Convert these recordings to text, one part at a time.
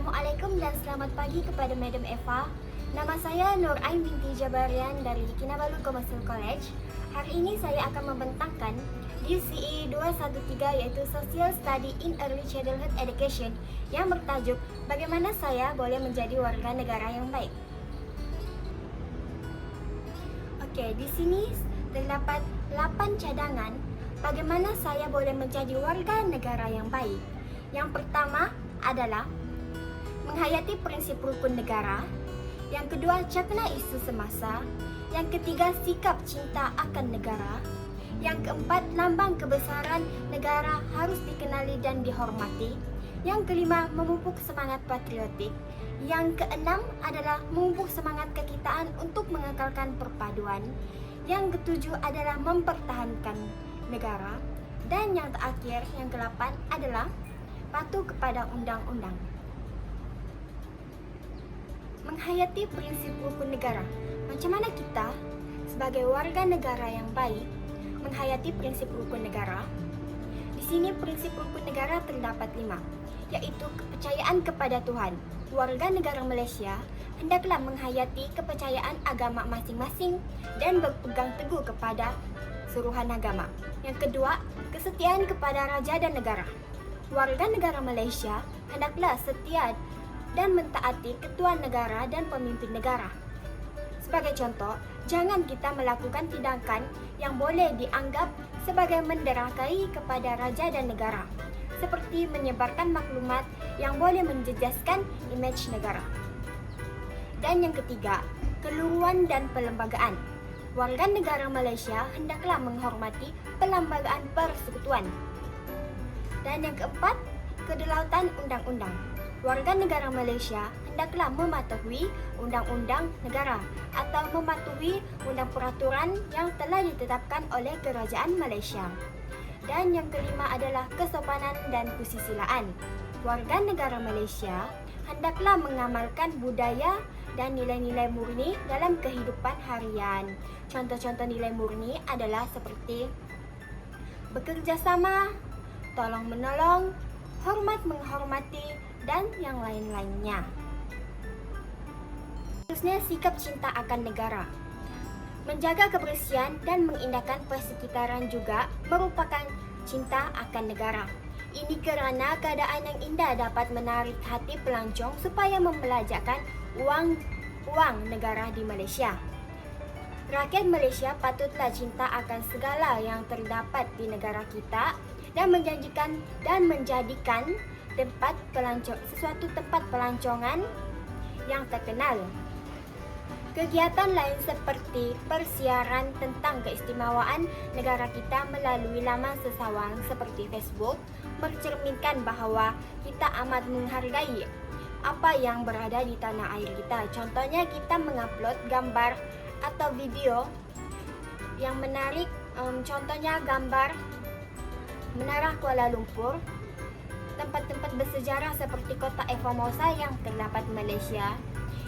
Assalamualaikum dan selamat pagi kepada Madam Eva. Nama saya Nur Ain binti Jabarian dari Kinabalu Commercial College. Hari ini saya akan membentangkan GCE 213 iaitu Social Study in Early Childhood Education yang bertajuk Bagaimana Saya Boleh Menjadi Warga Negara yang Baik. Oke, di sini terdapat 8 cadangan bagaimana saya boleh menjadi warga negara yang baik. Yang pertama adalah menghayati prinsip rukun negara. Yang kedua, cakna isu semasa. Yang ketiga, sikap cinta akan negara. Yang keempat, lambang kebesaran negara harus dikenali dan dihormati. Yang kelima, memupuk semangat patriotik. Yang keenam adalah memupuk semangat kekitaan untuk mengekalkan perpaduan. Yang ketujuh adalah mempertahankan negara. Dan yang terakhir, yang ke-8 adalah patuh kepada undang-undang. Menghayati prinsip rukun negara. Macam mana kita sebagai warga negara yang baik menghayati prinsip rukun negara? Di sini prinsip rukun negara terdapat 5, yaitu kepercayaan kepada Tuhan. Warga negara Malaysia hendaklah menghayati kepercayaan agama masing-masing dan berpegang teguh kepada suruhan agama. Yang kedua, kesetiaan kepada raja dan negara. Warga negara Malaysia hendaklah setia dan mentaati ketua negara dan pemimpin negara. Sebagai contoh, jangan kita melakukan tindakan yang boleh dianggap sebagai menderakai kepada raja dan negara, seperti menyebarkan maklumat yang boleh menjejaskan imej negara. Dan yang ketiga, keluruan dan perlembagaan. Warga negara Malaysia hendaklah menghormati perlembagaan persekutuan. Dan yang keempat, kedaulatan undang-undang. Warga negara Malaysia hendaklah mematuhi undang-undang negara atau mematuhi undang peraturan yang telah ditetapkan oleh Kerajaan Malaysia. Dan yang kelima adalah kesopanan dan kesusilaan. Warga negara Malaysia hendaklah mengamalkan budaya dan nilai-nilai murni dalam kehidupan harian. Contoh-contoh nilai murni adalah seperti bekerjasama, tolong-menolong, hormat menghormati, dan yang lain-lainnya. Khususnya sikap cinta akan negara. Menjaga kebersihan dan mengindahkan persekitaran juga merupakan cinta akan negara. Ini kerana keadaan yang indah dapat menarik hati pelancong supaya membelanjakan uang negara di Malaysia. Rakyat Malaysia patutlah cinta akan segala yang terdapat di negara kita dan menjadikan sesuatu tempat pelancongan yang terkenal. Kegiatan lain seperti persiaran tentang keistimewaan negara kita melalui laman sesawang seperti Facebook mencerminkan bahawa kita amat menghargai apa yang berada di tanah air kita. Contohnya kita mengupload gambar atau video yang menarik, contohnya gambar Menara Kuala Lumpur, tempat-tempat bersejarah seperti Kota Formosa yang terdapat di Malaysia.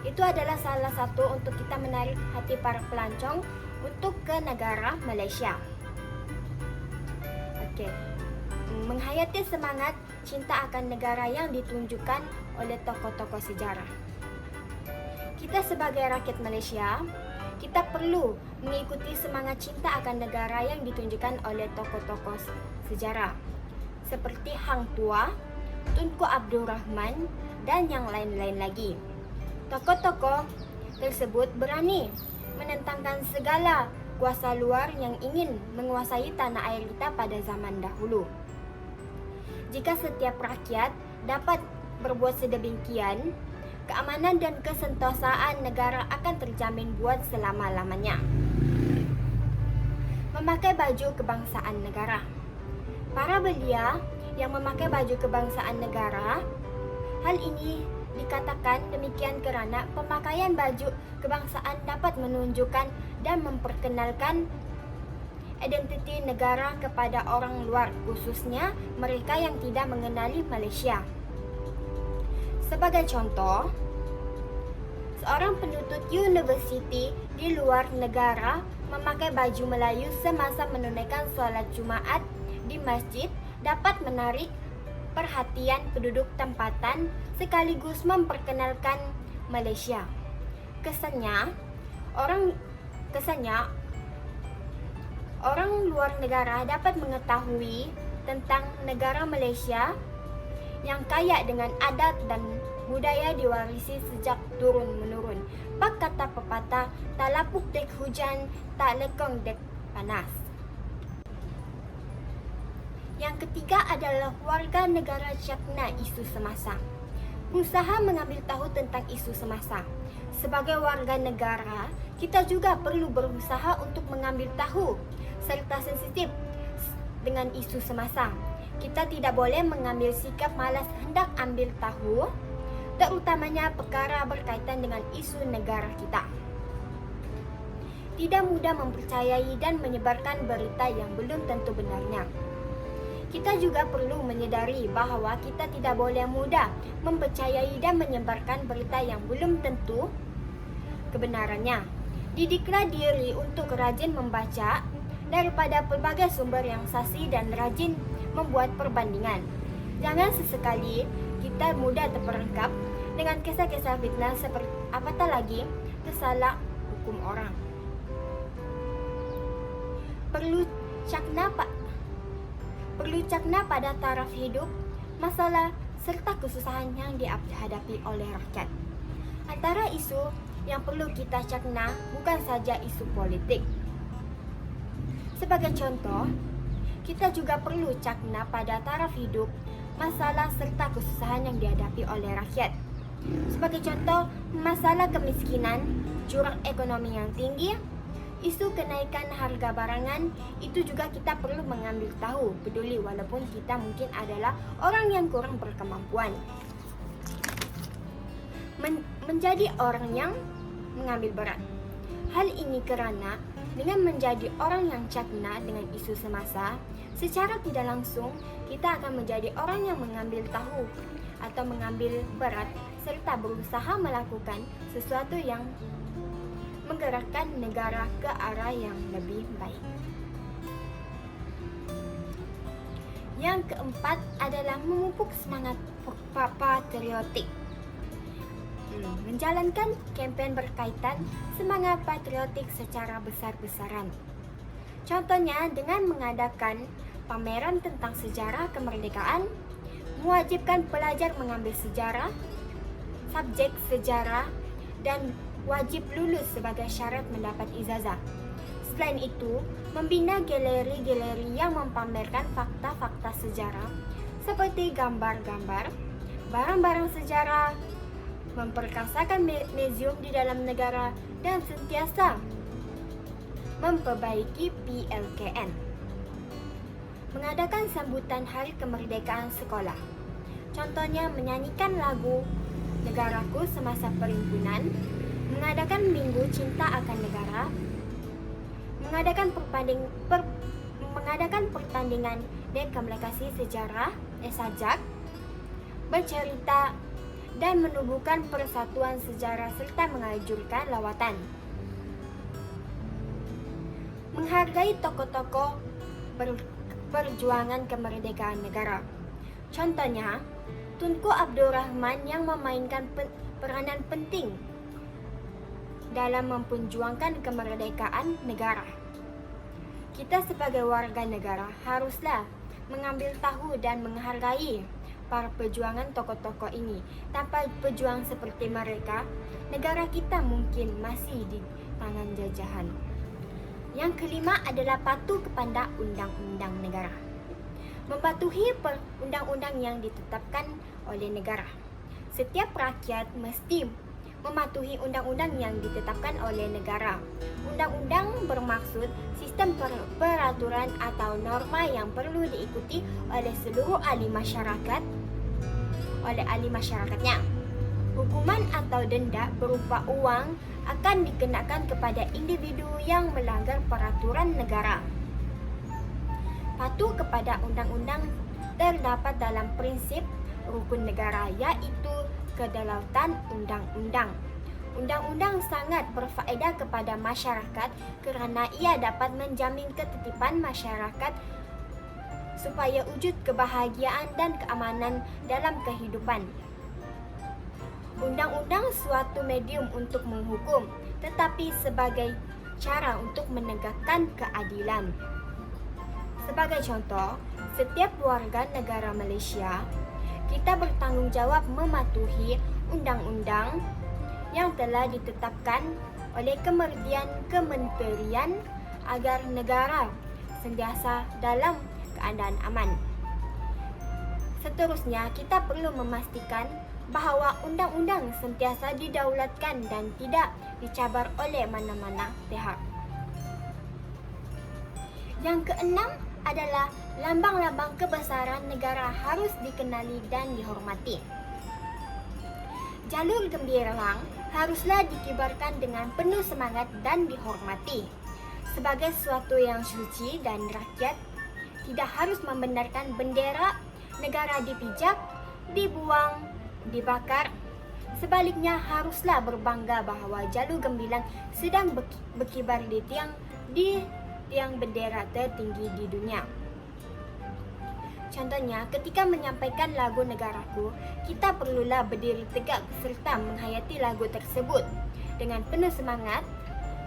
Itu adalah salah satu untuk kita menarik hati para pelancong untuk ke negara Malaysia. Okey. Menghayati semangat cinta akan negara yang ditunjukkan oleh tokoh-tokoh sejarah. Kita sebagai rakyat Malaysia, kita perlu mengikuti semangat cinta akan negara yang ditunjukkan oleh tokoh-tokoh sejarah seperti Hang Tuah, Tunku Abdul Rahman, dan yang lain-lain lagi. Tokoh-tokoh tersebut berani menentangkan segala kuasa luar yang ingin menguasai tanah air kita pada zaman dahulu. Jika setiap rakyat dapat berbuat sedemikian, keamanan dan kesentosaan negara akan terjamin buat selama-lamanya. Memakai baju kebangsaan negara. Para belia yang memakai baju kebangsaan negara, hal ini dikatakan demikian kerana pemakaian baju kebangsaan dapat menunjukkan dan memperkenalkan identiti negara kepada orang luar, khususnya mereka yang tidak mengenali Malaysia. Sebagai contoh, seorang penuntut universiti di luar negara memakai baju Melayu semasa menunaikan solat Jumaat di masjid dapat menarik perhatian penduduk tempatan sekaligus memperkenalkan Malaysia. Kesannya, orang luar negara dapat mengetahui tentang negara Malaysia yang kaya dengan adat dan budaya diwarisi sejak turun-menurun. Pak kata pepatah, tak lapuk dek hujan, tak lekong dek panas. Yang ketiga adalah warga negara cakna isu semasa. Berusaha mengambil tahu tentang isu semasa. Sebagai warga negara, kita juga perlu berusaha untuk mengambil tahu serta sensitif dengan isu semasa. Kita tidak boleh mengambil sikap malas hendak ambil tahu, terutamanya perkara berkaitan dengan isu negara kita. Tidak mudah mempercayai dan menyebarkan berita yang belum tentu benarnya. Kita juga perlu menyadari bahawa kita tidak boleh mudah mempercayai dan menyebarkan berita yang belum tentu kebenarannya. Didiklah diri untuk rajin membaca daripada pelbagai sumber yang sahsi dan rajin membuat perbandingan. Jangan sesekali kita mudah terperangkap dengan kisah-kisah fitnah seperti apatah lagi tersalah hukum orang. Perlu cakna pada taraf hidup, masalah serta kesusahan yang dihadapi oleh rakyat. Antara isu yang perlu kita cakna bukan saja isu politik. Sebagai contoh, kita juga perlu cakna pada taraf hidup, masalah serta kesusahan yang dihadapi oleh rakyat. Sebagai contoh, masalah kemiskinan, jurang ekonomi yang tinggi, isu kenaikan harga barangan, itu juga kita perlu mengambil tahu, peduli walaupun kita mungkin adalah orang yang kurang berkemampuan. Menjadi orang yang mengambil berat. Hal ini kerana dengan menjadi orang yang cakna dengan isu semasa, secara tidak langsung kita akan menjadi orang yang mengambil tahu atau mengambil berat serta berusaha melakukan sesuatu yang menggerakkan negara ke arah yang lebih baik. Yang keempat adalah memupuk semangat patriotik. Menjalankan kempen berkaitan semangat patriotik secara besar-besaran. Contohnya dengan mengadakan pameran tentang sejarah kemerdekaan, mewajibkan pelajar mengambil sejarah, subjek sejarah dan wajib lulus sebagai syarat mendapat ijazah. Selain itu, membina galeri-galeri yang mempamerkan fakta-fakta sejarah seperti gambar-gambar, barang-barang sejarah, memperkasakan museum di dalam negara dan sentiasa memperbaiki PLKN. Mengadakan sambutan Hari Kemerdekaan sekolah. Contohnya menyanyikan lagu Negaraku semasa perhimpunan, mengadakan Minggu Cinta akan Negara, mengadakan pertandingan dekomunikasi sejarah sajak, bercerita dan menubuhkan persatuan sejarah serta menganjurkan lawatan. Menghargai tokoh-tokoh perjuangan kemerdekaan negara. Contohnya, Tunku Abdul Rahman yang memainkan peranan penting dalam memperjuangkan kemerdekaan negara. Kita sebagai warga negara haruslah mengambil tahu dan menghargai para perjuangan tokoh-tokoh ini. Tanpa pejuang seperti mereka, negara kita mungkin masih di tangan jajahan. Yang kelima adalah patuh kepada undang-undang negara. Mematuhi undang-undang yang ditetapkan oleh negara. Setiap rakyat mesti mematuhi undang-undang yang ditetapkan oleh negara. Undang-undang bermaksud sistem peraturan atau norma yang perlu diikuti oleh seluruh ahli masyarakatnya. Hukuman atau denda berupa uang akan dikenakan kepada individu yang melanggar peraturan negara. Patuh kepada undang-undang terdapat dalam prinsip rukun negara, iaitu kedaulatan undang-undang. Undang-undang sangat berfaedah kepada masyarakat kerana ia dapat menjamin ketertiban masyarakat supaya wujud kebahagiaan dan keamanan dalam kehidupan. Undang-undang suatu medium untuk menghukum, tetapi sebagai cara untuk menegakkan keadilan. Sebagai contoh, setiap warga negara Malaysia, kita bertanggung jawab mematuhi undang-undang yang telah ditetapkan oleh kementerian agar negara sentiasa dalam keadaan aman. Seterusnya, kita perlu memastikan bahawa undang-undang sentiasa didaulatkan dan tidak dicabar oleh mana-mana pihak. Yang keenam adalah lambang-lambang kebesaran negara harus dikenali dan dihormati. Jalur Gembilang haruslah dikibarkan dengan penuh semangat dan dihormati. Sebagai sesuatu yang suci dan rakyat tidak harus membenarkan bendera negara dipijak, dibuang, dibakar. Sebaliknya haruslah berbangga bahawa Jalur Gembilang sedang berkibar di tiang bendera tertinggi di dunia. Contohnya, ketika menyampaikan lagu Negaraku, kita perlulah berdiri tegak serta menghayati lagu tersebut dengan penuh semangat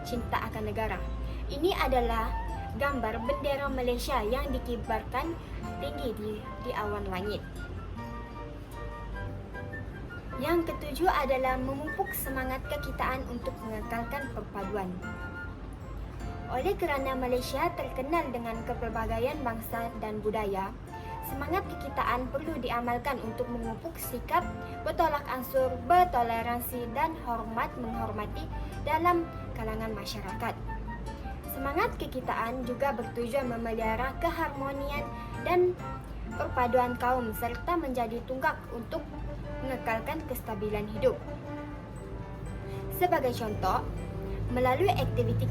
cinta akan negara. Ini adalah gambar bendera Malaysia yang dikibarkan tinggi di awan langit. Yang ketujuh adalah memupuk semangat kekitaan untuk mengekalkan perpaduan. Oleh kerana Malaysia terkenal dengan kepelbagaian bangsa dan budaya, semangat kekitaan perlu diamalkan untuk memupuk sikap bertolak ansur, bertoleransi dan menghormati dalam kalangan masyarakat. Semangat kekitaan juga bertujuan memelihara keharmonian dan perpaduan kaum serta menjadi tunggak untuk mengekalkan kestabilan hidup. Sebagai contoh, melalui aktiviti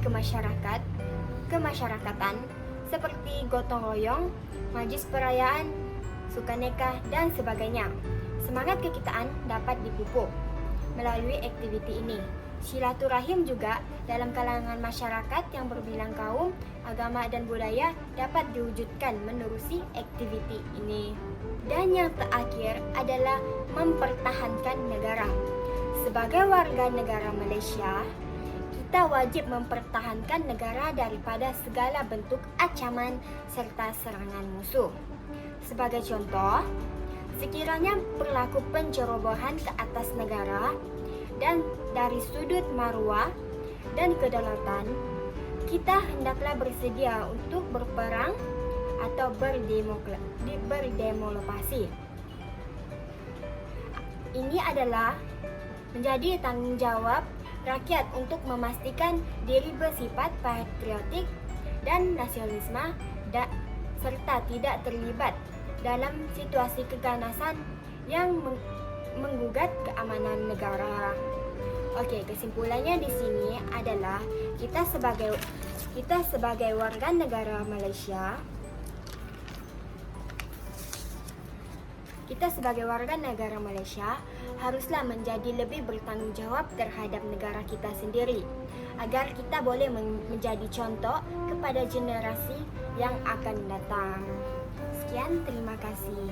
kemasyarakatan seperti gotong royong, majlis perayaan, sukaneka dan sebagainya, semangat kekitaan dapat dipupuk. Melalui aktiviti ini, silaturahim juga dalam kalangan masyarakat yang berbilang kaum, agama dan budaya dapat diwujudkan menerusi aktiviti ini. Dan yang terakhir adalah mempertahankan negara. Sebagai warga negara Malaysia, kita wajib mempertahankan negara daripada segala bentuk ancaman serta serangan musuh. Sebagai contoh, sekiranya berlaku pencerobohan ke atas negara dan dari sudut maruah dan kedaulatan, kita hendaklah bersedia untuk berperang atau berdemokrasi. Ini adalah menjadi tanggungjawab rakyat untuk memastikan diri bersifat patriotik dan nasionalisme serta tidak terlibat dalam situasi keganasan yang menggugat keamanan negara. Okey, kesimpulannya di sini adalah kita sebagai warga negara Malaysia, haruslah menjadi lebih bertanggung jawab terhadap negara kita sendiri agar kita boleh menjadi contoh kepada generasi yang akan datang. Sekian, terima kasih.